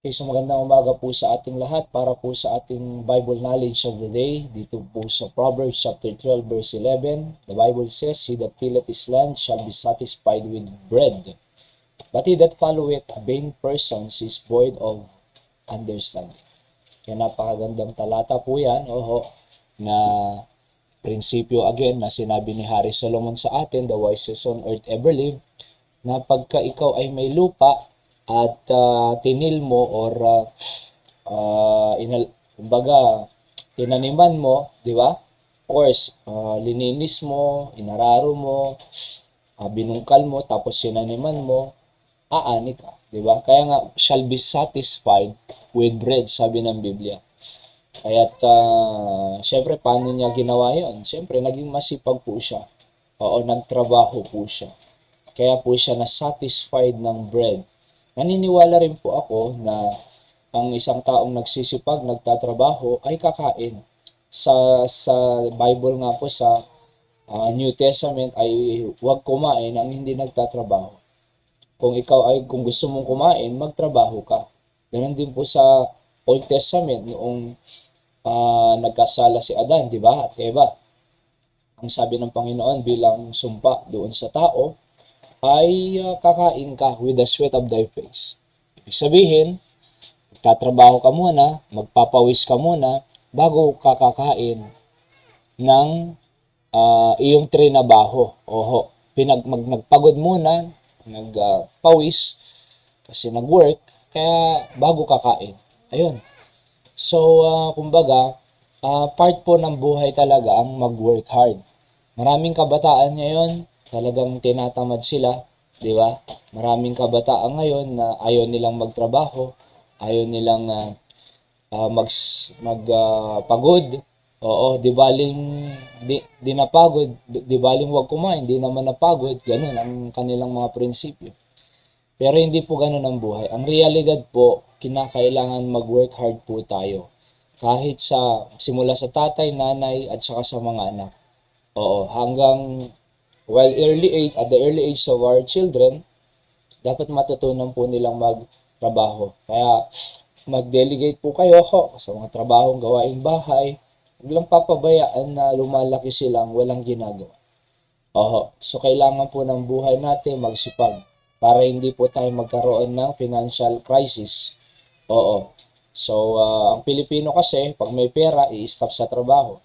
Okay, so magandang umaga po sa ating lahat para po sa ating Bible knowledge of the day. Dito po sa Proverbs chapter 12 verse 11, the Bible says, "He that tilleth his land shall be satisfied with bread, but he that followeth vain persons is void of understanding." Kaya napakagandang talata po yan, na prinsipyo again na sinabi ni Hari Solomon sa atin, the wisest on earth ever live, na pagka ikaw ay may lupa at tinil mo or kumbaga tinaniman mo, di ba? Of course, lininis mo, inararo mo, binungkal mo, tapos sinaniman mo, aani ka, di ba? Kaya nga, shall be satisfied with bread, sabi ng Biblia. Kaya't, syempre, paano niya ginawa yun? Syempre, naging masipag po siya. Oo, nagtrabaho po siya. Kaya po siya na-satisfied ng bread. Naniniwala rin po ako na ang isang taong nagsisipag, nagtatrabaho, ay kakain. Sa Bible nga po, sa New Testament, ay huwag kumain ang hindi nagtatrabaho. Kung gusto mong kumain, magtrabaho ka. Ganun din po sa Old Testament, noong nagkasala si Adan, di ba? At Eva. Ang sabi ng Panginoon bilang sumpa doon sa tao, ay kakain ka with the sweat of thy face. Ibig sabihin, magtatrabaho ka muna, magpapawis ka muna, bago ka kakain ng iyong trinabaho. Nagpagod muna, nagpawis, kasi nag-work, kaya bago kakain. Ayun. So, kumbaga, part po ng buhay talaga ang mag-work hard. Maraming kabataan ngayon, talagang tinatamad sila, di ba? Maraming kabataan ngayon na ayaw nilang magtrabaho, ayaw nilang magpagod. Oo, di baling di napagod, di baling wag kumain, di naman napagod. Ganun ang kanilang mga prinsipyo. Pero hindi po ganun ang buhay. Ang realidad po, kinakailangan mag-work hard po tayo. Kahit simula sa tatay, nanay, at saka sa mga anak. Oo, hanggang at the early age of our children, dapat matutunan po nilang magtrabaho. Kaya mag-delegate po kayo sa mga trabahong gawaing bahay. Huwag lang papabayaan na lumalaki silang walang ginagawa. So kailangan po ng buhay natin magsipag para hindi po tayo magkaroon ng financial crisis. So ang Pilipino kasi, pag may pera, i-stop sa trabaho.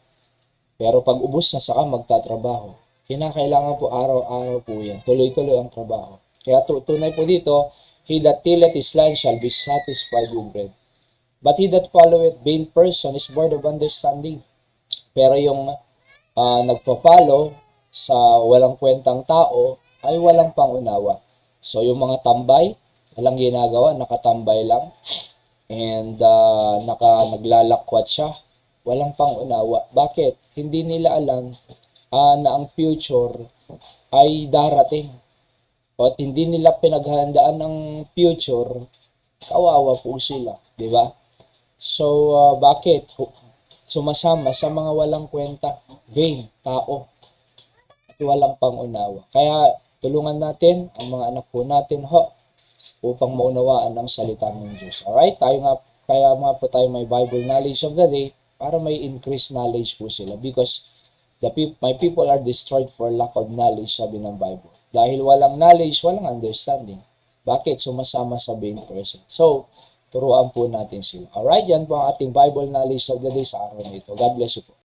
Pero pag ubos na, saka magtatrabaho. Kinakailangan po araw-araw po yan. Tuloy-tuloy ang trabaho. Kaya tunay po dito, he that tilleth his land shall be satisfied with bread. But he that followeth vain person is void of understanding. Pero yung nagpa-follow sa walang kwentang tao ay walang pangunawa. So yung mga tambay, walang ginagawa, nakatambay lang. And naglalakwat siya, walang pangunawa. Bakit? Hindi nila alam na ang future ay darating. At hindi nila pinaghandaan ang future, kawawa po sila, di ba? So, bakit? Sumasama sa mga walang kwenta, vain, tao, at walang pangunawa. Kaya, tulungan natin ang mga anak po natin, upang maunawaan ang salita ng Diyos. Alright? Kaya nga po tayo may Bible knowledge of the day para may increased knowledge po sila. Because my people are destroyed for lack of knowledge, sabi ng Bible. Dahil walang knowledge, walang understanding. Bakit? Sumasama sa vain person. So, turuan po natin sila. Alright? Yan po ang ating Bible knowledge of the day sa araw na ito. God bless you po.